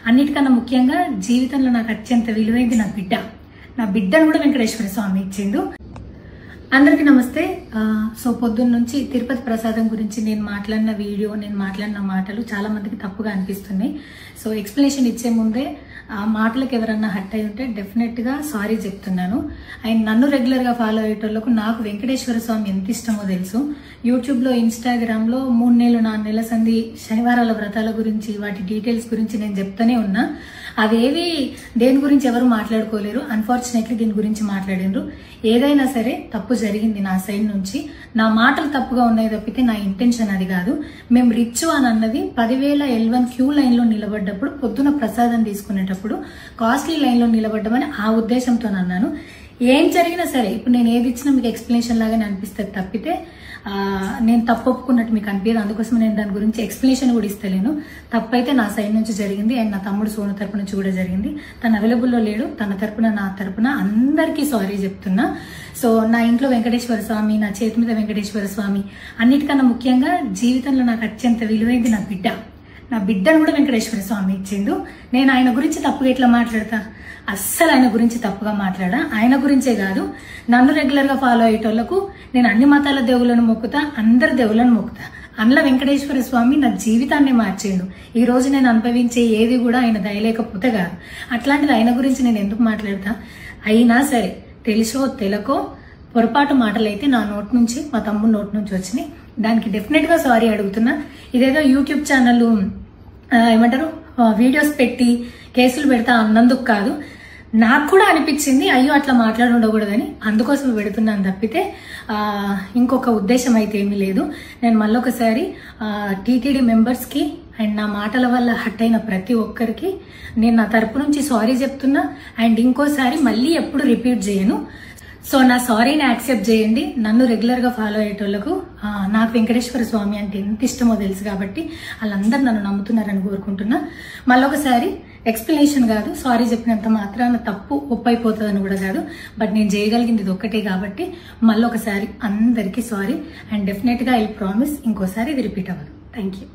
అన్నిటికన్నా ముఖ్యంగా జీవితంలో నాకు అత్యంత విలువైంది నా బిడ్డను కూడా వెంకటేశ్వర స్వామి ఇచ్చిండు. అందరికీ నమస్తే. సో పొద్దున్న నుంచి తిరుపతి ప్రసాదం గురించి నేను మాట్లాడిన వీడియో, నేను మాట్లాడిన మాటలు చాలా మందికి తప్పుగా అనిపిస్తున్నాయి. సో ఎక్స్ప్లెనేషన్ ఇచ్చే ముందే ఆ మాటలకు ఎవరన్నా హర్ట్ అయి ఉంటే డెఫినెట్ గా సారీ చెప్తున్నాను. అండ్ నన్ను రెగ్యులర్ గా ఫాలో అయ్యేటోళ్లకు నాకు వెంకటేశ్వర స్వామి ఎంత ఇష్టమో తెలుసు. యూట్యూబ్ లో, ఇన్స్టాగ్రామ్ లో 3 నెలలు 4 నెలల సంధి శనివారాల వ్రతాల గురించి, వాటి డీటెయిల్స్ గురించి నేను చెప్తానే ఉన్నా. అవేవి దేని గురించి ఎవరు మాట్లాడుకోలేరు. అన్ఫార్చునేట్లీ దీని గురించి మాట్లాడినరు. ఏదైనా సరే తప్పు జరిగింది నా సైడ్ నుంచి. నా మాటలు తప్పుగా ఉన్నాయి తప్పితే నా ఇంటెన్షన్ అది కాదు. మేము రిచ్ అని అన్నది 10,000 L1 క్యూ లైన్ లో నిలబడ్డప్పుడు, పొద్దున ప్రసాదం తీసుకునేటప్పుడు కాస్ట్లీ లైన్ లో నిలబడ్డమని ఆ ఉద్దేశంతో అన్నాను. ఏం జరిగినా సరే ఇప్పుడు నేను ఏది ఇచ్చినా మీకు ఎక్స్ప్లెనేషన్ లాగానే అనిపిస్తుంది తప్పితే నేను తప్పు ఒప్పుకున్నట్టు మీకు అనిపించదు. అందుకోసం నేను దాని గురించి ఎక్స్ప్లెనేషన్ కూడా ఇస్తలేను. తప్పైతే నా సైడ్ నుంచి జరిగింది అండ్ నా తమ్ముడు సోను తరపు నుంచి కూడా జరిగింది. తను అవైలబుల్లో లేడు. తన తరపున, నా తరపున అందరికీ సారీ చెప్తున్నా. సో నా ఇంట్లో వెంకటేశ్వర స్వామి, నా చేతి మీద వెంకటేశ్వర స్వామి, అన్నిటికన్నా ముఖ్యంగా జీవితంలో నాకు అత్యంత విలువైంది నా బిడ్డను కూడా వెంకటేశ్వర స్వామి ఇచ్చిండు. నేను ఆయన గురించి తప్పుగా ఎట్లా మాట్లాడతా? అస్సలు ఆయన గురించి తప్పుగా మాట్లాడా. ఆయన గురించే కాదు, నన్ను రెగ్యులర్ గా ఫాలో అయ్యేటోళ్లకు నేను అన్ని మతాల దేవులను మొక్కుతా, అందరి దేవులను మొక్కుతా. అందులో వెంకటేశ్వర స్వామి నా జీవితాన్ని మార్చేయండు. ఈ రోజు నేను అనుభవించే ఏది కూడా ఆయన దయలేకపోతే కాదు. అట్లాంటిది ఆయన గురించి నేను ఎందుకు మాట్లాడతా? అయినా సరే తెలుసో తెలకో పొరపాటు మాటలు అయితే నా నోట్ నుంచి, మా తమ్ముడు నోట్ నుంచి వచ్చినాయి. దానికి డెఫినెట్ గా సారీ అడుగుతున్నా. ఇదేదో యూట్యూబ్ ఛానల్ ఏమంటారు వీడియోస్ పెట్టి కేసులు పెడతా అన్నందుకు కాదు, నాకు కూడా అనిపించింది అయ్యో అట్లా మాట్లాడి ఉండకూడదని, అందుకోసం పెడుతున్నాను తప్పితే ఇంకొక ఉద్దేశం అయితే ఏమీ లేదు. నేను మళ్ళొకసారి టీటీడీ మెంబర్స్ కి అండ్ నా మాటల వల్ల హట్ అయిన ప్రతి ఒక్కరికి నేను నా తరపు నుంచి సారీ చెప్తున్నా. అండ్ ఇంకోసారి మళ్ళీ ఎప్పుడు రిపీట్ చేయను. సో నా సారీని యాక్సెప్ట్ చేయండి. నన్ను రెగ్యులర్ గా ఫాలో అయ్యేటోళ్లకు నాకు వెంకటేశ్వర స్వామి అంటే ఎంత ఇష్టమో తెలుసు కాబట్టి వాళ్ళందరూ నన్ను నమ్ముతున్నారని కోరుకుంటున్నా. మళ్ళొకసారి ఎక్స్ప్లెనేషన్ కాదు, సారీ చెప్పినంత మాత్రాన తప్పు ఒప్పైపోతుందని కూడా కాదు. బట్ నేను చేయగలిగింది ఇది ఒక్కటే కాబట్టి మళ్ళొకసారి అందరికీ సారీ. అండ్ డెఫినెట్ గా ఐ ప్రామిస్ ఇంకోసారి ఇది రిపీట్ అవ్వదు. Thank you.